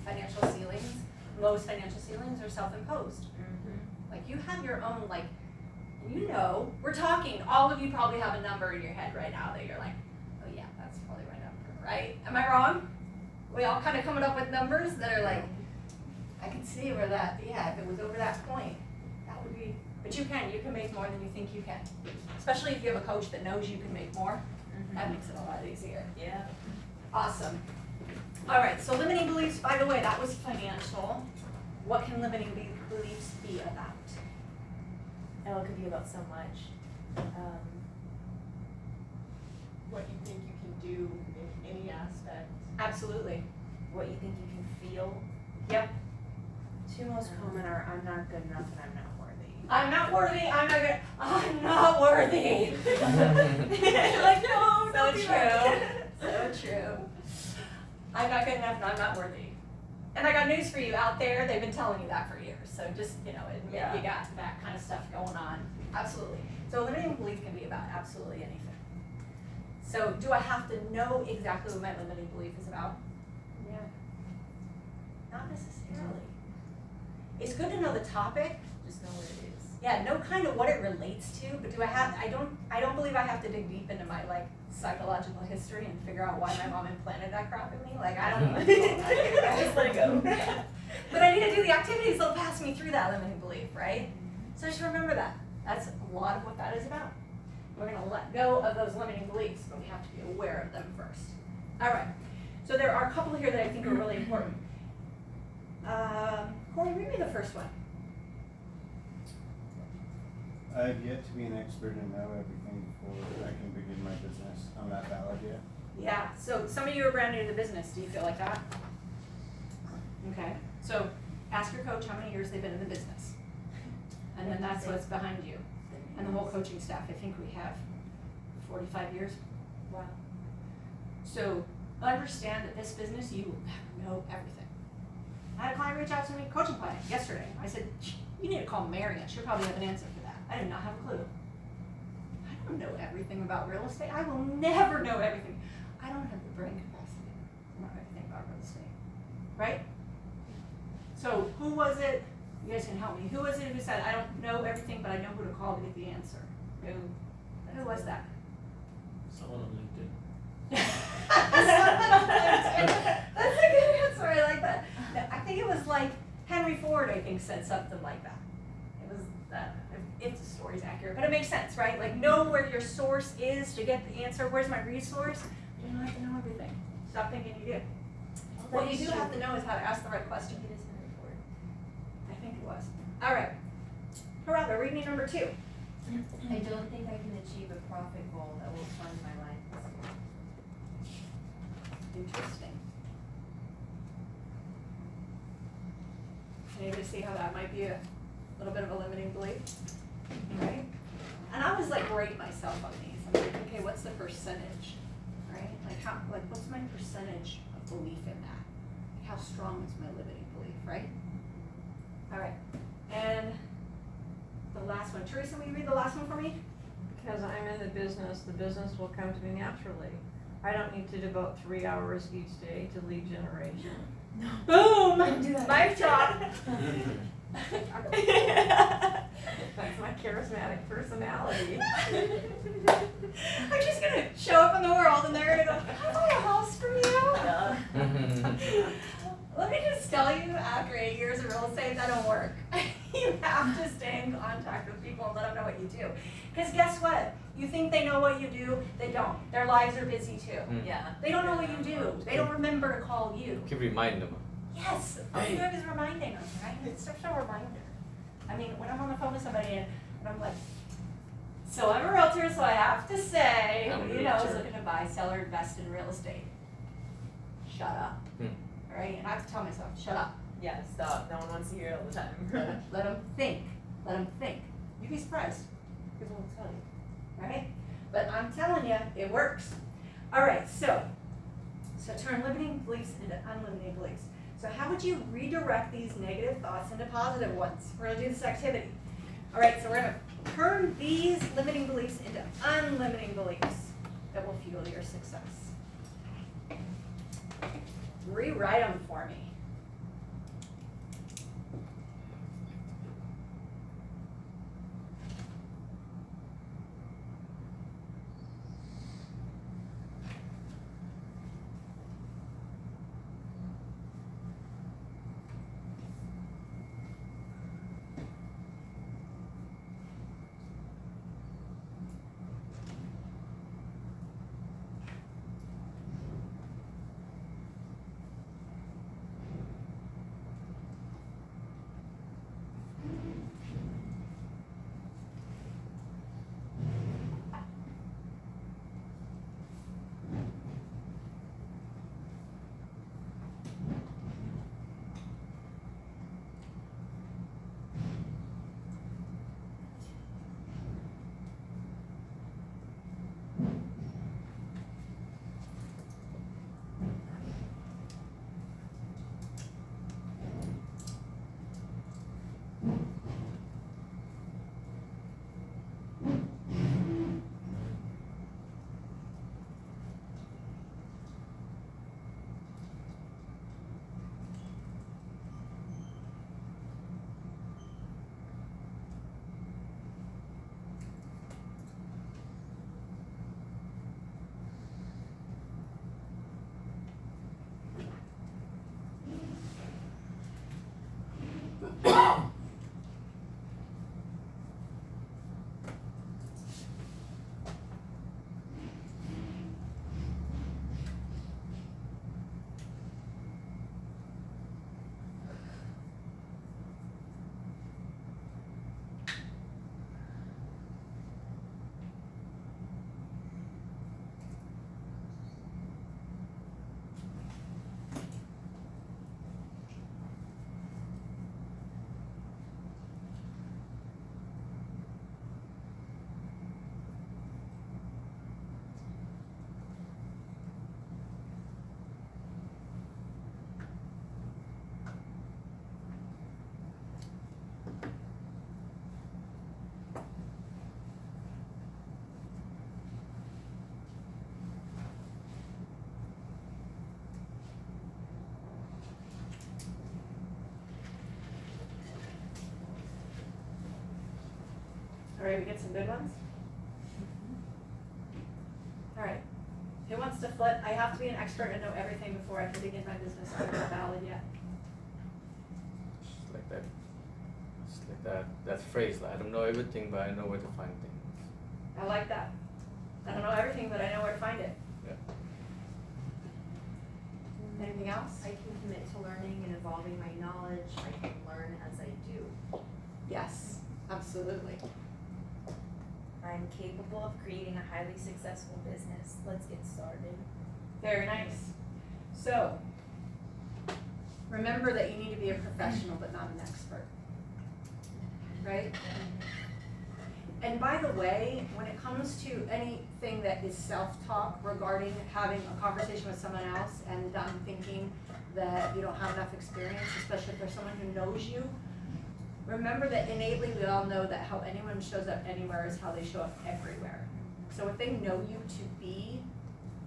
financial ceilings, most financial ceilings are self-imposed. Like you have your own, like, you know, we're talking, all of you probably have a number in your head right now that you're like, oh yeah, that's probably my number, right? Am I wrong? We all kind of coming up with numbers that are like, I can see where that, yeah, if it was over that point, that would be, but you can make more than you think you can. Especially if you have a coach that knows you can make more, that makes it a lot easier. Yeah. Awesome. All right, so limiting beliefs, by the way, that was financial. What can limiting beliefs be about? Oh, it could be about so much. What you think you can do in any aspect. Absolutely. What you think you can feel. Yep. Two most common are I'm not good enough and I'm not worthy. I'm not worthy, I'm not good, I'm not worthy. Like, no, So don't do true. that. So true. I'm not good enough and I'm not worthy. And I got news for you out there, they've been telling you that for years. So just, you know, admit Yeah. you got that kind of stuff going on. Absolutely. So limiting belief can be about absolutely anything. So do I have to know exactly what my limiting belief is about? Yeah. Not necessarily. It's good to know the topic. Just know what it is. Yeah, know kind of what it relates to, but I don't believe I have to dig deep into my like psychological history and figure out why my mom implanted that crap in me. Like I don't know. Just let it go. But I need to do the activities that'll pass me through that limiting belief, right? So just remember that. That's a lot of what that is about. We're gonna let go of those limiting beliefs, but we have to be aware of them first. All right, so there are a couple here that I think are really important. Corey, read me the first one. I've yet to be an expert and know everything before I can begin my business. I'm not valid yet. Yeah, so some of you are brand new to the business. Do you feel like that? Okay, so ask your coach how many years they've been in the business. And then that's what's behind you. And the whole coaching staff, I think we have 45 years. Wow. So understand that this business, you will never know everything. I had a client reach out to me, coaching client, yesterday. I said, you need to call Marion. She'll probably have an answer for that. I do not have a clue. I don't know everything about real estate. I will never know everything. I don't have the brain capacity to know everything about real estate, right? So who was it? You guys can help me. Who was it who said, I don't know everything, but I know who to call to get the answer? Who was that? Someone on LinkedIn. That's a good answer. I like that. No, I think it was like Henry Ford, I think, said something like that. It was that, if the story's accurate, but it makes sense, right? Like know where your source is to get the answer. Where's my resource? You don't have to know everything. Stop thinking you do. What you do have to know is how to ask the right question. It is Henry Ford. I think it was. All right. Geraldo, read me number 2. I don't think I can achieve a profit goal that will fund my life this year. Interesting. Anybody see how that might be a little bit of a limiting belief? Right? And I was like rate myself on these. I'm like, okay, what's the percentage? Right? Like what's my percentage of belief in that? How strong is my limiting belief, right? All right. And the last one. Teresa, will you read the last one for me? Because I'm in the business will come to me naturally. I don't need to devote 3 hours each day to lead generation. Boom! Do that. Mic drop. That's my charismatic personality. I'm just gonna show up in the world and they're gonna go, can I buy a house from you? Yeah. Let me just tell you, after 8 years of real estate, that don't work. You have to stay in contact with people and let them know what you do. Because guess what? You think they know what you do, they don't. Their lives are busy too. Yeah. They don't know what you do. They don't remember to call you. Keep reminding them. Yes, all you're doing is reminding them, right? It's such a reminder. I mean, when I'm on the phone with somebody and I'm like, so I'm a realtor, so I have to say, I'm a who you know is realtor. looking to buy, sell, or invest in real estate? Shut up, right? And I have to tell myself, shut up. Yeah, stop. No one wants to hear it all the time. Let them think. Let them think. You'd be surprised. People will tell you, right? But I'm telling you, it works. All right, so turn limiting beliefs into unlimiting beliefs. So how would you redirect these negative thoughts into positive ones? We're gonna do this activity. All right, so we're gonna turn these limiting beliefs into unlimiting beliefs that will fuel your success. Rewrite them for me. Alright, we get some good ones? Alright, who wants to flip? I have to be an expert and know everything before I can begin my business. I'm not valid yet. Just like that. Just like that phrase, like, I don't know everything, but I know where to find things. I like that. I don't know everything, but I know where to find it. Yeah. Anything else? I can commit to learning and evolving my knowledge. I can learn as I do. Yes, absolutely. I'm capable of creating a highly successful business. Let's get started. Very nice. So, remember that you need to be a professional but not an expert. Right? And by the way, when it comes to anything that is self-talk regarding having a conversation with someone else and thinking that you don't have enough experience, especially for someone who knows you, remember that innately we all know that how anyone shows up anywhere is how they show up everywhere. So if they know you to be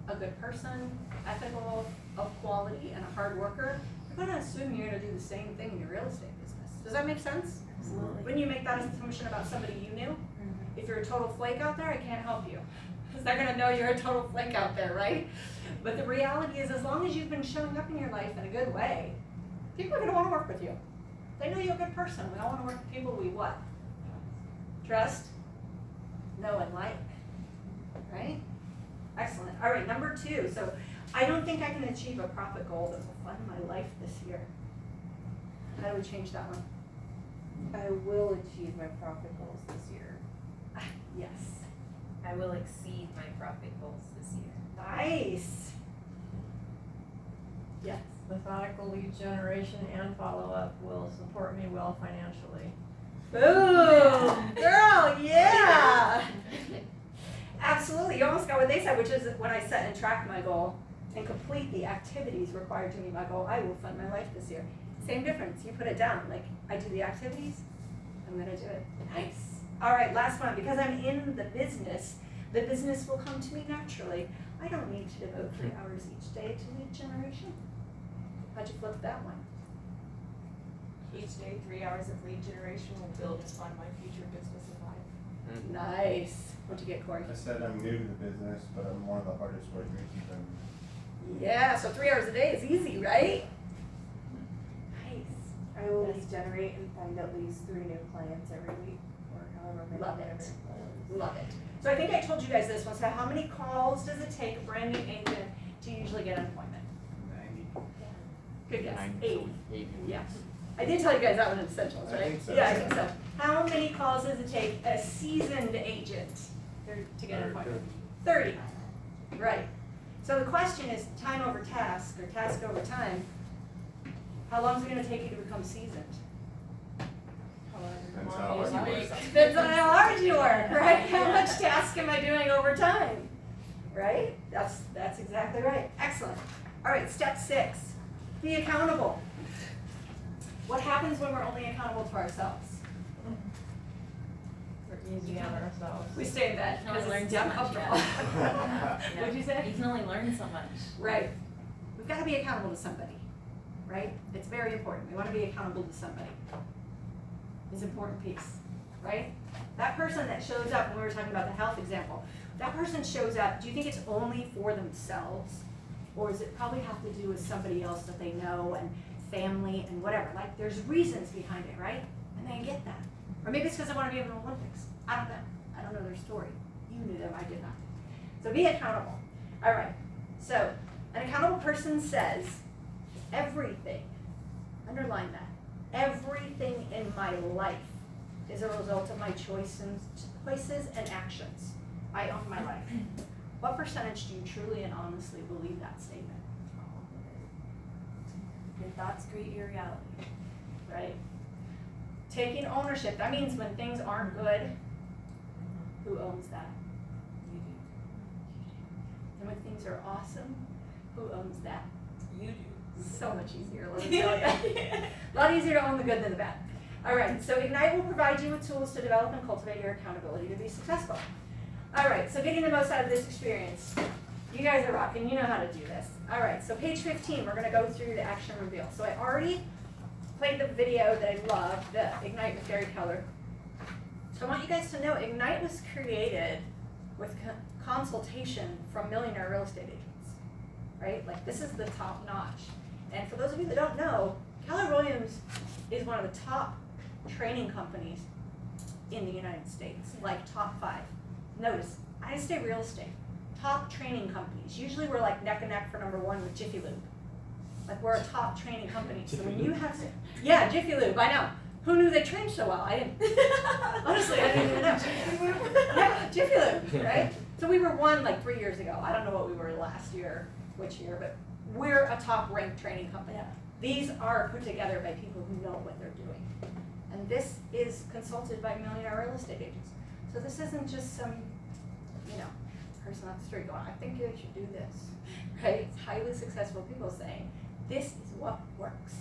a good person, ethical, of quality, and a hard worker, they're gonna assume you're gonna do the same thing in your real estate business. Does that make sense? Absolutely. When you make that assumption about somebody you knew, if you're a total flake out there, I can't help you. Because they're gonna know you're a total flake out there, right? But the reality is, as long as you've been showing up in your life in a good way, people are gonna wanna work with you. They know you're a good person. We all wanna work with people we what? Trust, know, and like, right? Excellent. All right, number 2. So I don't think I can achieve a profit goal that will fund my life this year. How do we change that one? I will achieve my profit goals this year. Yes. I will exceed my profit goals this year. Nice. Yes. Methodical lead generation and follow-up will support me well financially. Boom! Girl, yeah! Absolutely. You almost got what they said, which is when I set and track my goal and complete the activities required to meet my goal, I will fund my life this year. Same difference. You put it down. Like, I do the activities, I'm going to do it. Nice. All right, last one. Because I'm in the business will come to me naturally. I don't need to devote 3 hours each day to lead generation. How'd you flip that one? Each day, 3 hours of lead generation will build and fund my future business and life. Nice. What'd you get, Corey? I said I'm new to the business, but I'm one of the hardest workers even. Yeah, so 3 hours a day is easy, right? Nice. I will lead generate and find at least 3 new clients every week, or however many. Love it. whatever it Love it. So I think I told you guys this once. So how many calls does it take a brand new agent to usually get an appointment? 90. Good guess. 80. 80. Yes. I did tell you guys that one in Essentials, I right? think so. Yeah, I think so. How many calls does it take a seasoned agent to get an appointment? 30. Right. So the question is time over task, or task over time. How long is it going to take you to become seasoned? Depends how hard you work. Depends on how hard you work, right? How much task am I doing over time? Right? That's exactly right. Excellent. All right, step 6. Be accountable. What happens when we're only accountable to ourselves? We're easy on ourselves. We stay in bed You can because only it's learn so much, uncomfortable. Yeah. What'd you say? You can only learn so much. Right. We've got to be accountable to somebody, right? It's very important. We want to be accountable to somebody. It's an important piece, right? That person that shows up, when we were talking about the health example, that person shows up, do you think it's only for themselves? Or does it probably have to do with somebody else that they know and family and whatever? Like, there's reasons behind it, right? And they get that. Or maybe it's because they want to be in the Olympics. I don't know. I don't know their story. You knew them, I did not. So be accountable. All right. So an accountable person says, everything, underline that, everything in my life is a result of my choices and actions. I own my life. What percentage do you truly and honestly believe that statement? Your thoughts create your reality. Right? Taking ownership, that means when things aren't good, who owns that? You do. And when things are awesome, who owns that? You do. So much easier, let me tell you. A lot easier to own the good than the bad. All right, so Ignite will provide you with tools to develop and cultivate your accountability to be successful. All right, so getting the most out of this experience. You guys are rocking, you know how to do this. All right, so page 15, we're gonna go through the action reveal. So I already played the video that I love, the Ignite with Gary Keller. So I want you guys to know Ignite was created with consultation from millionaire real estate agents, right? Like this is the top notch. And for those of you that don't know, Keller Williams is one of the top training companies in the United States, like top 5. Notice, I say real estate, top training companies. Usually we're like neck and neck for number 1 with Jiffy Lube. Like we're a top training company. So when you have, yeah, Jiffy Lube, I know. Who knew they trained so well? I didn't. Honestly, I didn't even know. Yeah, Jiffy Lube, right? So we were 1 like 3 years ago. I don't know what we were last year, which year, but we're a top ranked training company. These are put together by people who know what they're doing. And this is consulted by millionaire real estate agents. So this isn't just some, person off the street going, I think you should do this, right? It's highly successful people saying, this is what works.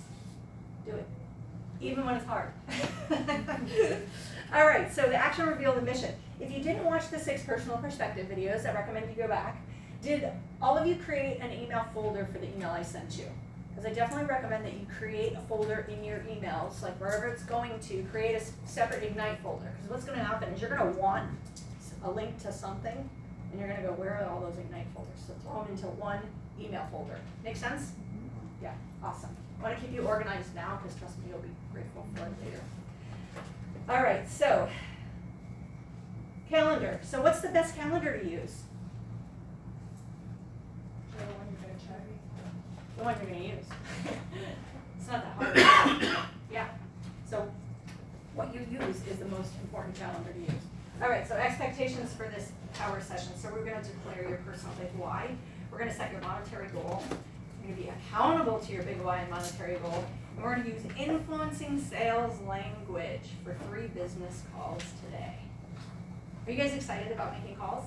Do it. Even when it's hard. All right, so the action reveal, the mission. If you didn't watch the 6 personal perspective videos, I recommend you go back. Did all of you create an email folder for the email I sent you? Because I definitely recommend that you create a folder in your emails, like wherever it's going to, create a separate Ignite folder. Because what's going to happen is you're going to want a link to something, and you're going to go, where are all those Ignite folders? So throw them into one email folder. Make sense? Yeah, awesome. I want to keep you organized now, because trust me, you'll be grateful for it later. All right, so calendar. So what's the best calendar to use? The one you're gonna check. The one you're going to use. It's not that hard. Yeah. So what you use is the most important calendar to use. All right, so expectations for this hour session. So we're going to declare your personal big why. We're going to set your monetary goal. You're going to be accountable to your big why and monetary goal. And we're going to use influencing sales language for 3 business calls today. Are you guys excited about making calls?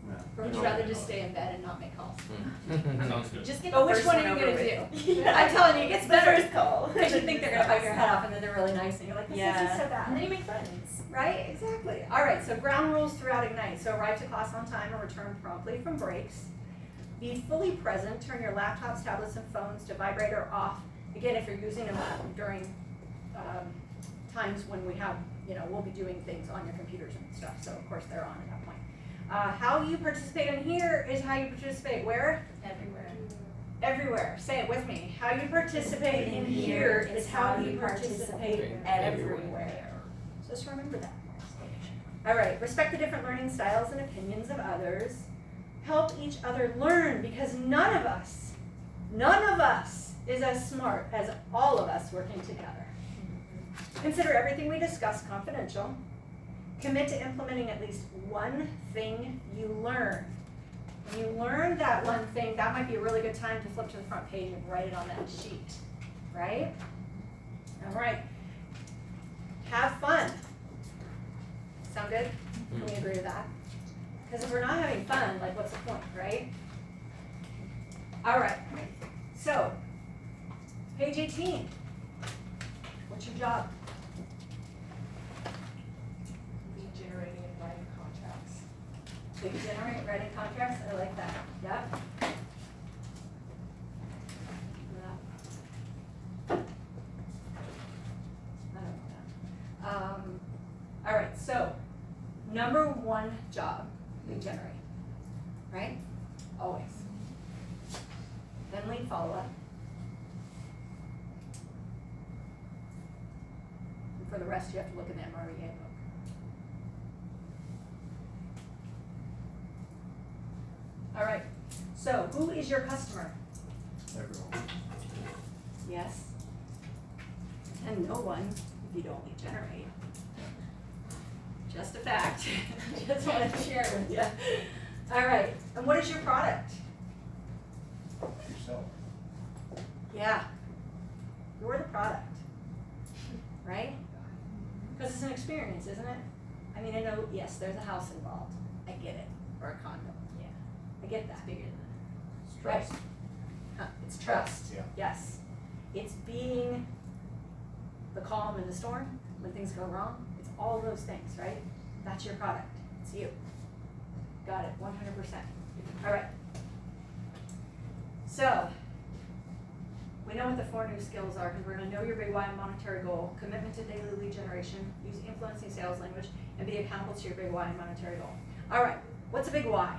No. Or would you rather just stay in bed and not make calls? Sounds good. Just get But the which first one one are you over gonna with. do? Yeah. I'm telling you, it gets The better. first call. Because you think they're gonna bite your head off and then they're really nice and you're like, this isn't so And then bad. you make friends. Right, exactly. All right, so ground rules throughout Ignite. So arrive to class on time and return promptly from breaks. Be fully present, turn your laptops, tablets, and phones to vibrate or off. Again, if you're using them during times when we have, we'll be doing things on your computers and stuff. So of course they're on at that point. How you participate in here is how you participate where? Everywhere. Everywhere. Say it with me. How you participate in here is how you participate everywhere. So just remember that. All right. Respect the different learning styles and opinions of others. Help each other learn, because none of us is as smart as all of us working together. Consider everything we discuss confidential. Commit to implementing at least one thing you learn. When you learn that one thing, that might be a really good time to flip to the front page and write it on that sheet, right? All right. Have fun. Sound good? Can we agree with that? Because if we're not having fun, like what's the point, right? All right. So, page 18. What's your job? Generating and writing contracts. Lead generate, writing contracts, I like that, yep. I don't know that. All right, so, number 1 job, lead generate, right? Always. Then lead follow-up. And for the rest, you have to look in the MRE handbook. All right, so who is your customer? Everyone. Yes. And no one if you don't lead generate. Just a fact. Just wanted to share it with you. All right, and what is your product? Yourself. Yeah, you're the product, right? Because it's an experience, isn't it? I mean, I know, yes, there's a house involved. I get it, or a condo. Yeah. I get that. Bigger than that. It's Right. trust. It's trust. Yeah. Yes. It's being the calm in the storm when things go wrong. It's all those things, right? That's your product. It's you. Got it, 100%. All right. So, We know what the 4 new skills are, because we're gonna know your big why and monetary goal, commitment to daily lead generation, use influencing sales language, and be accountable to your big why and monetary goal. All right, what's a big why?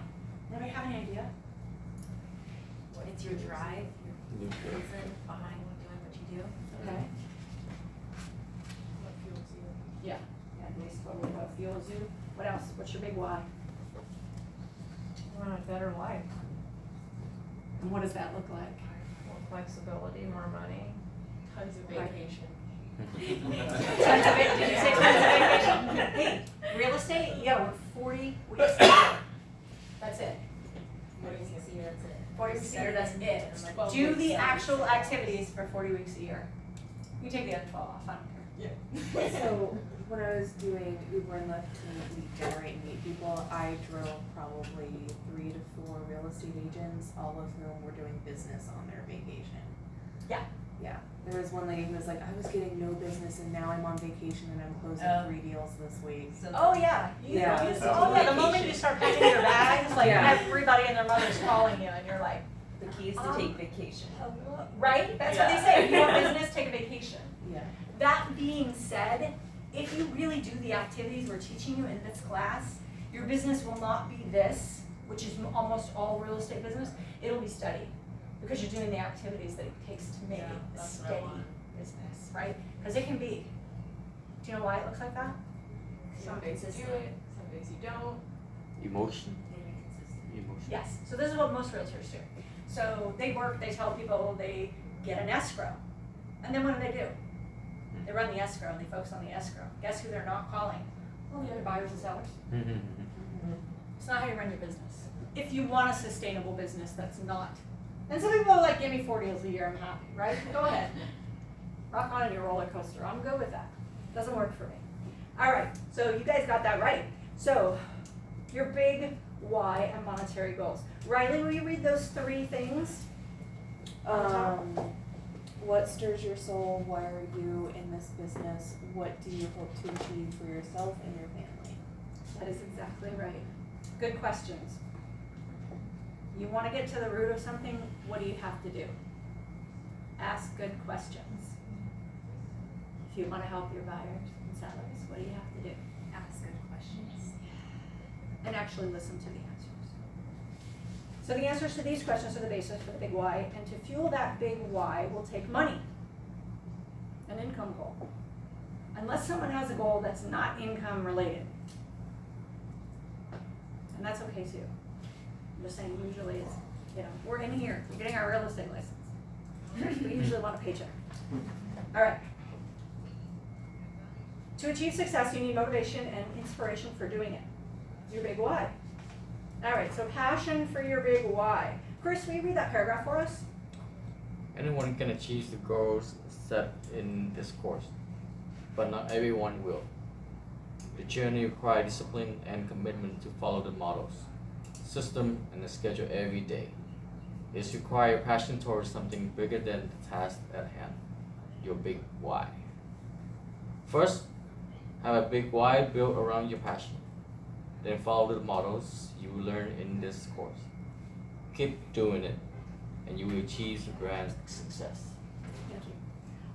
Anybody have any idea? It's your drive, your Nuclear. reason behind doing what you do. Okay. What fuels you? Yeah, Denise totally what fuels you. What else? What's your big why? I want a better life, And what does that look like? more flexibility, more money. Tons of Right. vacation. Tons of it, did you say tons of vacation? Hey, real estate, you gotta work 40 weeks a year. That's it. 40 weeks a year, that's it. 40 weeks a year, that's And it. I'm like, 12 Do weeks the a actual activities for 40 weeks a year. You take the other 12 off, I don't care. Yeah. So when I was doing Uber and Lyft to lead generate and meet people, I drove probably 3 to 4 real estate agents, all of whom were doing business on their vacation. Yeah. Yeah, there was one lady who was like, I was getting no business and now I'm on vacation and I'm closing Oh. 3 deals this week. So Oh, yeah. Yeah. The moment you start packing your bags, like Yeah. everybody and their mother's calling you and you're like, the key is to take vacation. right? That's what they say. If you want business, take a vacation. Yeah. That being said, if you really do the activities we're teaching you in this class, your business will not be this, which is almost all real estate business. It'll be steady because you're doing the activities that it takes to make Yeah, it a that's what I steady want. business, right? Because it can be. Do you know why it looks like that? Some days you do it, some days you don't. Emotion. Maybe consistent. Emotion. Yes. So this is what most realtors do. So they work, they tell people they get an escrow. And then what do? They run the escrow and they focus on the escrow. Guess who they're not calling? Well, the other buyers and sellers. It's not how you run your business. If you want a sustainable business, that's not. And some people are like, give me 4 deals a year, I'm happy, right? Go ahead. Rock on in your roller coaster. I'm good with that. Doesn't work for me. All right, so you guys got that right. So, your big why and monetary goals. Riley, will you read those 3 things? What stirs your soul? Why are you in this business? What do you hope to achieve for yourself and your family? That is exactly right. Good questions. You want to get to the root of something, what do you have to do? Ask good questions. If you want to help your buyers and sellers, what do you have to do? Ask good questions. And actually listen to the answers. So the answers to these questions are the basis for the big why, and to fuel that big why will take money, an income goal. Unless someone has a goal that's not income related. And that's okay too. I'm just saying usually it's, we're in here, we're getting our real estate license. We usually want a paycheck. All right. To achieve success, you need motivation and inspiration for doing it. It's your big why. All right, so passion for your big why. Chris, will you read that paragraph for us? Anyone can achieve the goals set in this course, but not everyone will. The journey requires discipline and commitment to follow the models, system, and the schedule every day. It requires passion towards something bigger than the task at hand, your big why. First, have a big why built around your passion. Then follow the models you learn in this course. Keep doing it, and you will achieve grand success. Thank you.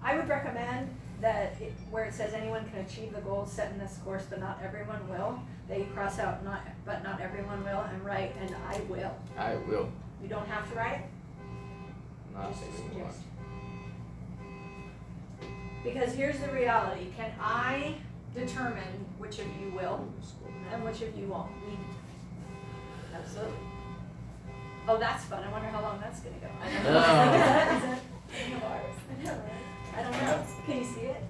I would recommend that where it says anyone can achieve the goals set in this course, but not everyone will, that you cross out but not everyone will, and write and I will. I will. You don't have to write? Not Just a everyone. suggestion. Because here's the reality, can I determine which of you will and which of you won't? Absolutely. Oh, that's fun, I wonder how long that's gonna go. I Is know. that any of ours? I don't know, can you see it?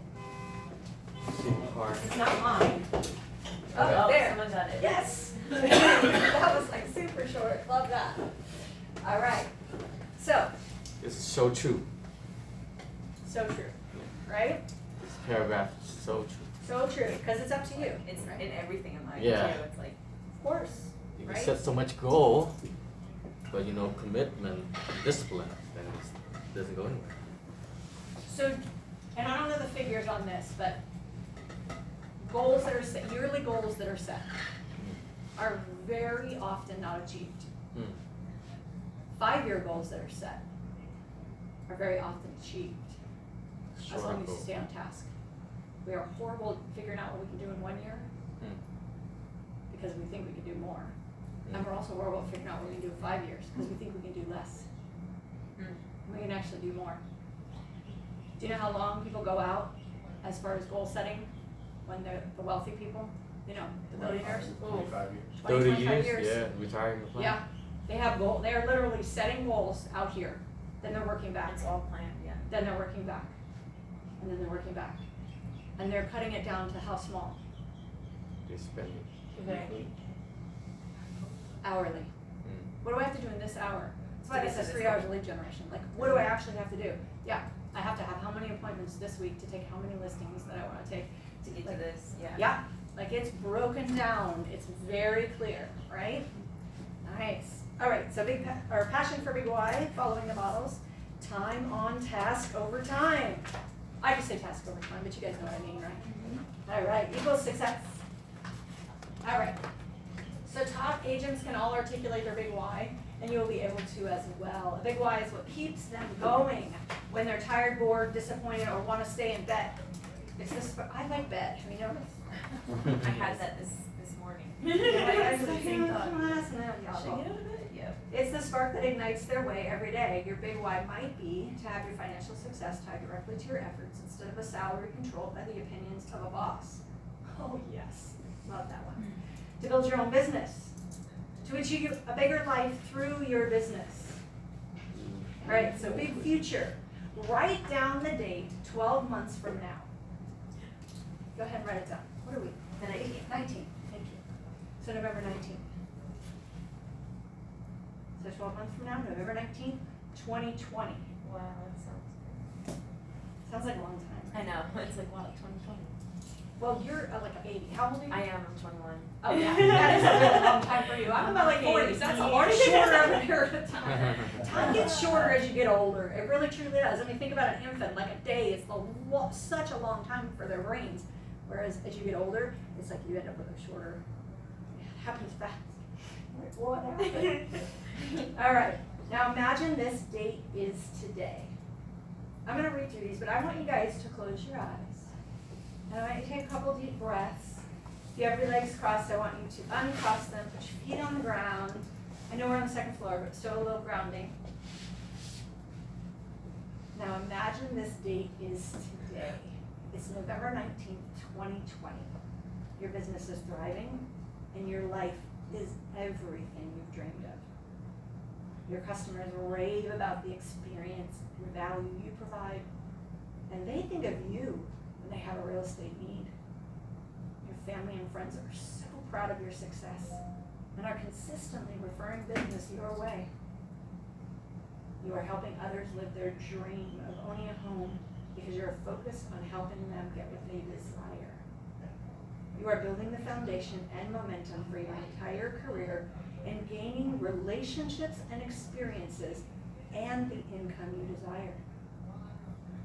Super hard. It's not mine. Okay. Oh, there. Someone got it. Yes. That was like super short. Love that. All right. So It's so true. true, right? This paragraph is so true. So true, because it's up to you. It's right? in everything in life Yeah. too, it's like, Of course. You Right? can set so much goal, but commitment, discipline, then it doesn't go anywhere. So, and I don't know the figures on this, but goals that are set, yearly goals that are set, are very often not achieved. 5-year goals that are set are very often achieved as Short long as you goal. stay on task. We are horrible at figuring out what we can do in 1 year Mm. because we think we can do more. Mm. And we're also horrible at figuring out what we can do in 5 years because we think we can do less. We can actually do more. Do you know how long people go out as far as goal setting when they're the wealthy people? You know, the billionaires? 25 years. 20, 30 25 years, yeah, retirement plan. Yeah, they have goal, they are literally setting goals out here, then they're working back, It's all planned, yeah. then they're working back, and then they're working back. And they're cutting it down to how small? They spend it. Right. Hourly. Mm. What do I have to do in this hour? That's why To it get to says this 3 hours of lead generation. Like, what do I actually have to do? Yeah, I have to have how many appointments this week to take how many listings that I wanna take. To get Like, to this, yeah. Yeah, like it's broken down, it's very clear, right? Nice. All right, so or passion for big why, following the models, time on task over time. I just say task over time, but you guys know what I mean, right? All right, equals success. All right. So top agents can all articulate their big why, and you will be able to as well. A big why is what keeps them going when they're tired, bored, disappointed, or want to stay in bed. It's this. I like bed. Have you noticed? I had that this morning. I was the same thought. Should I get out of bed? Yep. It's the spark that ignites their way every day. Your big why might be to have your financial success tied directly to your efforts instead of a salary controlled by the opinions of a boss. Oh yes, love that one. To build your own business, to achieve a bigger life through your business. All right, so big future. Write down the date 12 months from now. Go ahead and write it down. What are we? The 19th. 19th, thank you. So November 19th. So 12 months from now, November 19th, 2020. Wow, that sounds good. Sounds like a long time. I know, it's like, wow, 2020. Well, you're like a baby. How old are you? I am, I'm 21. Oh yeah, that is a really long time for you. I'm about like 40s. That's a lot shorter of a period of time. Time gets shorter as you get older. It really truly does. I mean, think about an infant. Like a day is such a long time for their brains. Whereas as you get older, it's like you end up with a shorter. It happens fast. Like, what happened? All right. Now imagine this date is today. I'm gonna read through these, but I want you guys to close your eyes. And I want you to take a couple deep breaths. If you have your legs crossed, I want you to uncross them, put your feet on the ground. I know we're on the second floor, but still a little grounding. Now imagine this date is today. It's November 19th, 2020. Your business is thriving, and your life is everything you've dreamed of. Your customers rave about the experience and value you provide, and they think of you when they have a real estate need. Your family and friends are so proud of your success and are consistently referring business your way. You are helping others live their dream of owning a home because you're focused on helping them get what they desire. You are building the foundation and momentum for your entire career and gaining relationships and experiences and the income you desire.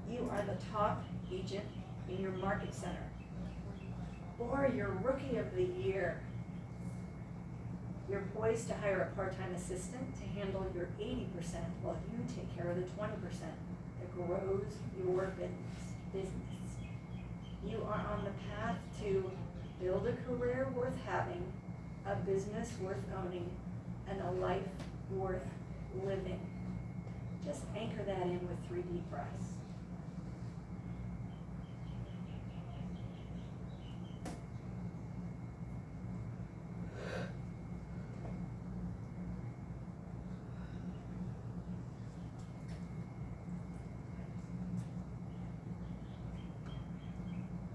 You are the top agent in your market center, or your rookie of the year. You're poised to hire a part-time assistant to handle your 80% while you take care of the 20% that grows your business. You are on the path to build a career worth having, a business worth owning, and a life worth living. Just anchor that in with 3 deep breaths.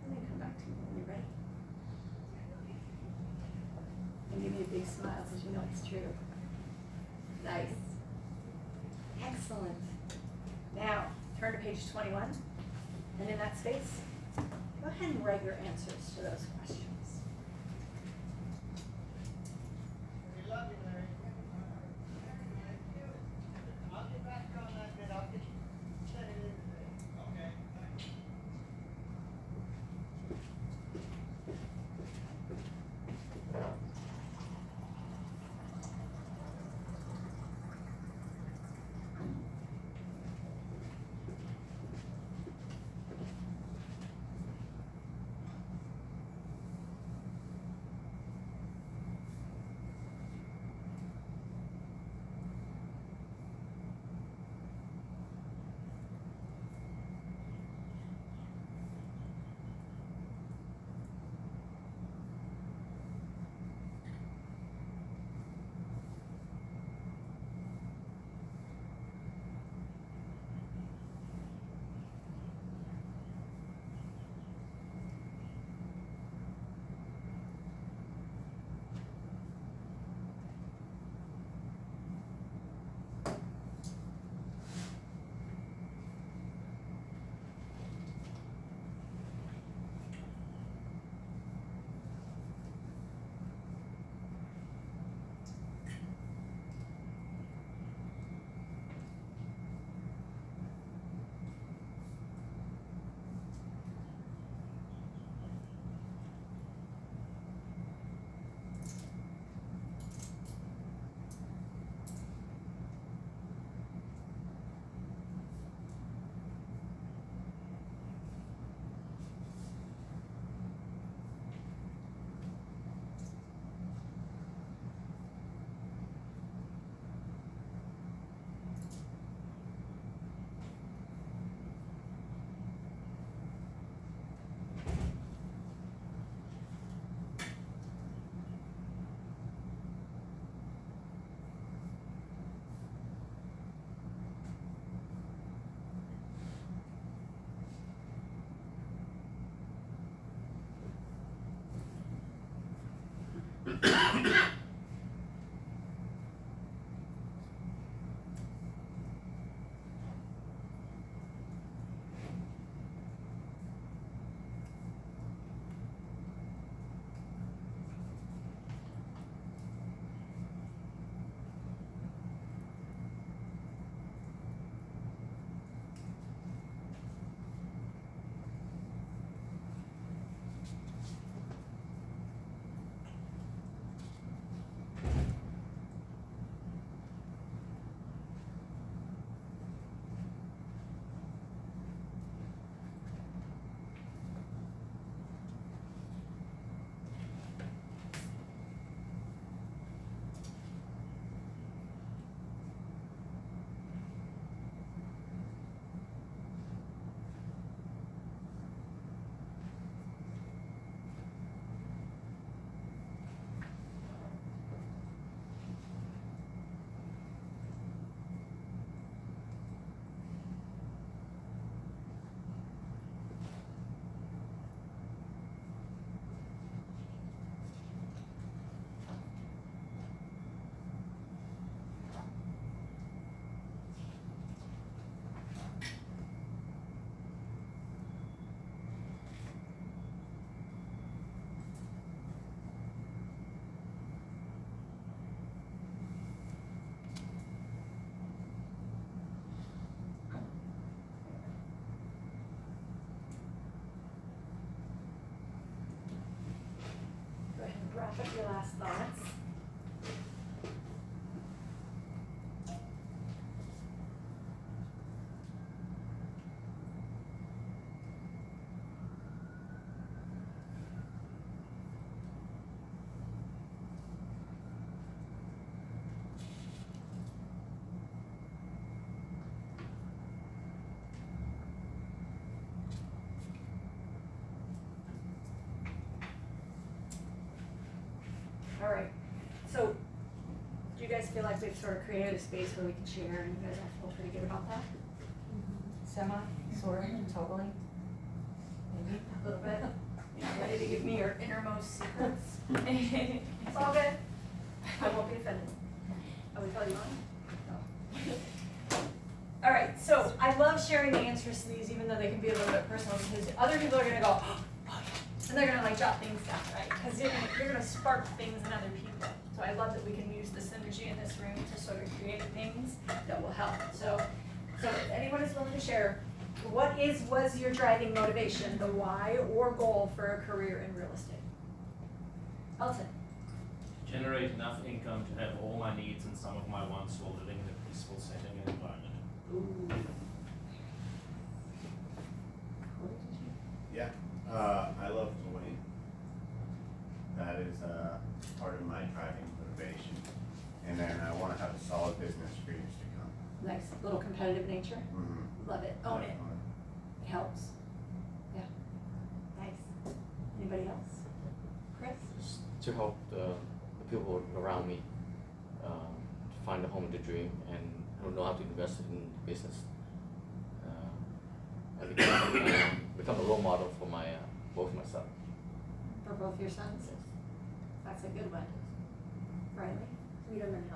And then come back to me when you're ready. And give me a big smile because you know it's true. Nice. Excellent. Now, turn to page 21. And in that space, go ahead and write your answers to those questions. Go ahead and wrap up your last thoughts. All right, so do you guys feel like we've sort of created a space where we can share and you guys all feel pretty good about that? Semi, sort of, totally? Maybe a little bit? You ready to give me your innermost secrets? It's all good. I won't be offended. Are we telling you mine? No. All right, so I love sharing the answers to these even though they can be a little bit personal because other people are gonna go, oh, yeah. And they're gonna like jot things down, right? Because you're gonna spark things in other people. So I love that we can use the synergy in this room to sort of create things that will help. So if anyone is willing to share, what was your driving motivation, the why or goal for a career in real estate? Elton. Generate enough income to have all my needs and some of my wants while living in a peaceful setting and environment. Ooh. Yeah, I love to win. That is part of my driving motivation. And then I want to have a solid business for years to come. Nice, little competitive nature. Mm-hmm. Love it, own it. It helps. Yeah. Nice. Anybody else? Chris? Just to help the people around me to find a home of their dream and know how to invest in business. And become a role model for my both myself. For both your sons? That's a good one. Riley? Freedom and